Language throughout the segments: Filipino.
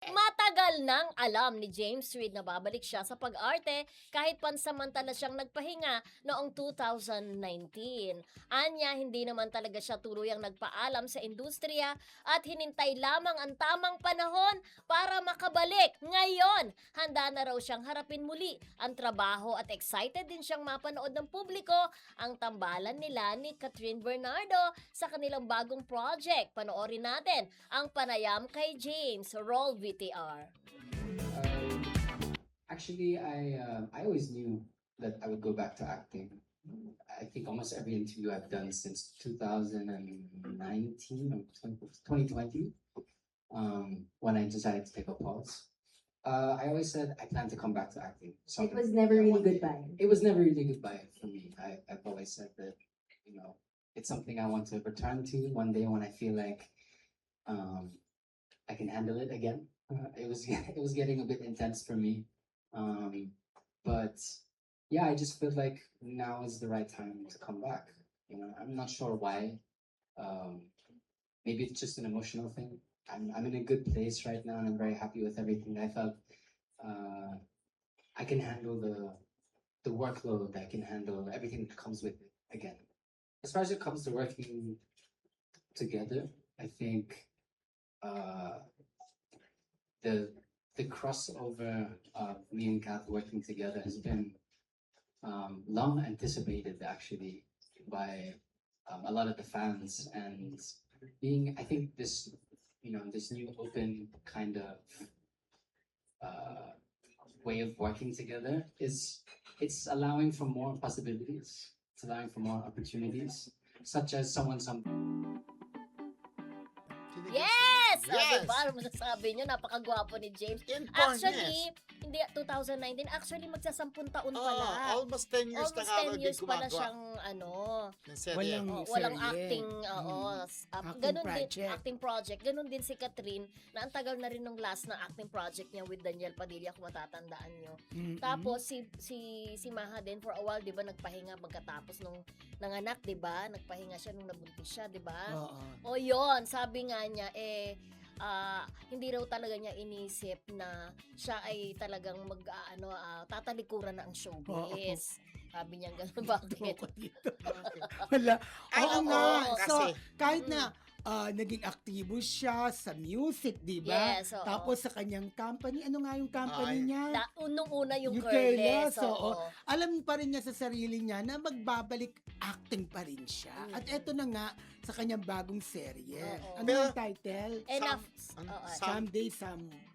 Matagal nang alam ni James Reid na babalik siya sa pag-arte kahit pansamantala siyang nagpahinga noong 2019. Anya, hindi naman talaga siya tuluyang nagpaalam sa industriya at hinintay lamang ang tamang panahon para makabalik. Ngayon, handa na raw siyang harapin muli ang trabaho at excited din siyang mapanood ng publiko ang tambalan nila ni Catherine Bernardo sa kanilang bagong project. Panoorin natin ang panayam kay James. Roll VTR. Um, Actually, I always knew that I would go back to acting. I think almost every interview I've done since 2019 or 2020, when I decided to take a pause. I always said I plan to come back to acting. So It was never really goodbye. it was never really goodbye for me. I've always said that, you know, it's something I want to return to one day when I feel like um, I can handle it again. It was it was getting a bit intense for me, but yeah, I just feel like now is the right time to come back. You know, I'm not sure why. Um, Maybe it's just an emotional thing. I'm in a good place right now, and I'm very happy with everything. I felt I can handle the workload. I can handle everything that comes with it again. As far as it comes to working together, I think uh, the crossover of me and Kath working together has been long anticipated actually by a lot of the fans, and being I think this this new open kind of uh, way of working together is it's allowing for more possibilities. It's allowing for more opportunities, such as some. Yes! Yes! Diba? Ano masasabi nyo? Napakagwapo ni James. In Actually, hindi 2019. Actually, magsasampung taon pa lang. almost 10 years Almost na nga 10 years pa na gumagawa siyang ng serye. Walang walang serye. acting, Acting ganun din, project. acting project. Ganun din si Catherine, na ang tagal na rin nung last na acting project niya with Daniel Padilla, kung matatandaan nyo. Mm-mm. Tapos si Maha din for a while, 'di ba, nagpahinga pagkatapos nung nanganak, 'di ba? Nagpahinga siya nung nabuntis siya, 'di ba? Oo. O 'yon, sabi nga niya hindi raw talaga niya inisip na siya ay talagang tatalikuran na ang showbiz. Sabi niya gano'n, bakit? Ako dito. Wala. Ay, Oo oo, nga. So, kasi, kahit na naging aktibo siya sa music, di ba? Yes, oo. Tapos sa kanyang company, ano nga yung company Ay. niya? Unang-una yung Yung Curless. Curless, oo. Oo. Alam pa rin niya sa sarili niya na magbabalik acting pa rin siya. At eto na nga, sa kanyang bagong serye. Oo. Ano Pero- yung title? Enough. Some- Oo. Someday,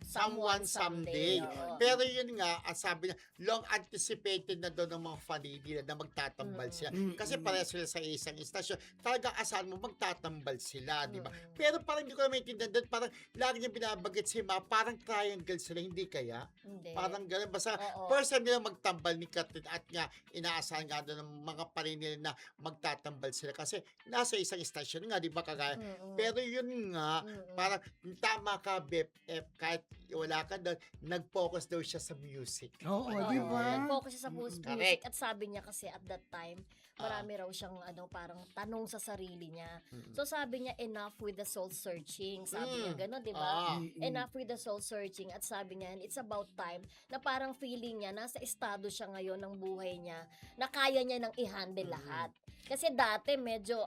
Someone someday. Oo. Pero yun nga, ang sabi niya, long anticipated na doon ng mga fan nila na magtatambal sila. Kasi pareho sila sa isang istasyon. Talaga asahan mo magtatambal sila, di ba? Pero parang hindi ko na maintindihan doon, parang lagi niya binabagit si Ma, parang triangle sila, hindi kaya? Hindi. Parang gano'n. Basta Oo. first time nila magtambal ni Catherine at nga inaasahan nga doon ng mga parin nila na magtatambal sila kasi nasa isang istasyon nga, di ba kagaya? Pero yun nga, parang tama ka, BFF, kahit wala ka doon, nag-focus daw siya sa music. Oo, Oo, di ba? nag-focus siya sa music. Correct. At sabi niya kasi at that time, marami raw siyang parang tanong sa sarili niya. So sabi niya, enough with the soul searching. Sabi niya gano'n, di ba? Enough with the soul searching. At sabi niya, it's about time na parang feeling niya, nasa estado siya ngayon ng buhay niya, na kaya niya nang i-handle lahat. Kasi dati medyo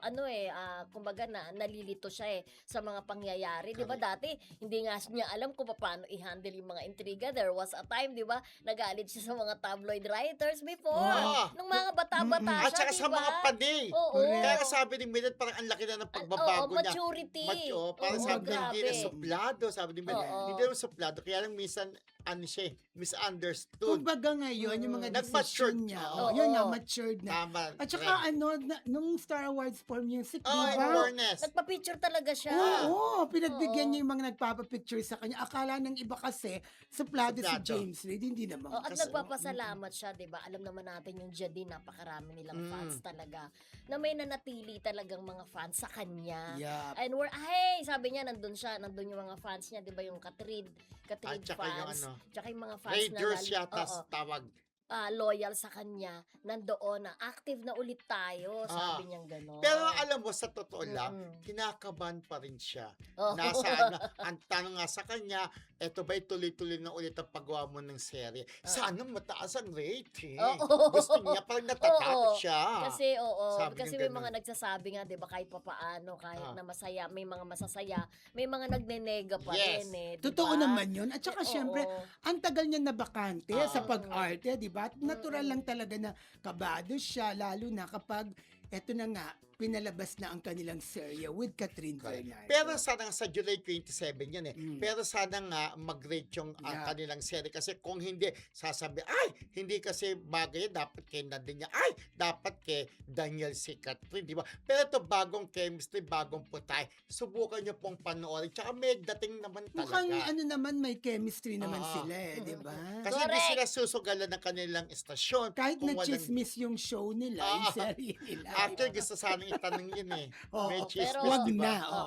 kumbaga nalilito siya sa mga pangyayari, 'di ba? Dati hindi nga niya alam kung paano i-handle yung mga intriga. There was a time, 'di ba? Nagalit siya sa mga tabloid writers before. Oo. Nung mga bata-bata At siya, saka 'di sa ba? mga panay. Oo. Kaya sabi ni Milet, parang ang laki na ng pagbabago niya. Maturity. Parang Oo, sabi niya, hindi na grabe. suplado. Sabi ni Milet, Oo. hindi na suplado. Kaya lang minsan, misunderstood. Kumbaga ngayon, yung mga Nag-matured. decision niya, Oo. yun nga, matured na. Tama. At saka nung Star Awards for Music, di Oh, in ba? fairness. Nagpa-picture talaga siya. Oo, pinagbigyan Oo. niya yung mga nagpapapicture sa kanya. Akala ng iba kasi, suplado si Suplado. James Reid, hindi naman. At Kasi- nagpapasalamat siya, 'di ba? Alam naman natin yung Jadine, napakarami nilang fans talaga. Na may nanatili talagang mga fans sa kanya. Yeah. And sabi niya, nandun yung mga fans niya, 'di ba? Yung Catherine At saka yung fans. ano, Tsaka yung mga fans Raiders na yata oo. tawag. loyal sa kanya, nandoon na active na ulit tayo, sabi niyang gano'n. Pero alam mo, sa totoo lang, Mm-mm. kinakabahan pa rin siya. Oo. Nasa ano, ang tanong nga sa kanya, eto ba'y tuloy-tuloy na ulit ang paggawa mo ng serye? Sana mataas ang rating. Oo. Gusto niya, parang natatakot Oo. siya. Kasi Sabi kasi niya may ganun. mga nagsasabi nga 'di ba kahit papaano kahit Ah. na masaya, may mga masasaya, may mga nagnenega pa Yes. rin eh, 'di Totoo ba? naman yun. At saka Eh, syempre, oo. ang tagal niya na bakante sa Ah. pag-arte, di ba? At natural Mm-mm. lang talaga na kabado siya, lalo na kapag, eto na nga, pinalabas na ang kanilang serye with Catherine Bernardo. Pero sana nga sa July 27 yan eh. Mm. Pero sana nga mag-rate yung ang Yeah. kanilang serye. Kasi kung hindi, sasabi, ay, hindi kasi bagay yan, dapat kay Nadine niya. Ay, dapat kay Daniel si Catherine, di ba? Pero ito bagong chemistry, bagong putay. Subukan nyo pong panoorin. Tsaka may dating naman talaga. Mukhang ano naman, may chemistry naman Oo. sila eh, di ba? Kasi hindi Correct. sila susugalan ng kanilang istasyon. Kahit kung na walang- chismis yung show nila, yung Ah. serye nila. Actually, gusto sanang itanong yun eh. Oo, May pero- chismis, wag di ba? na. Oo.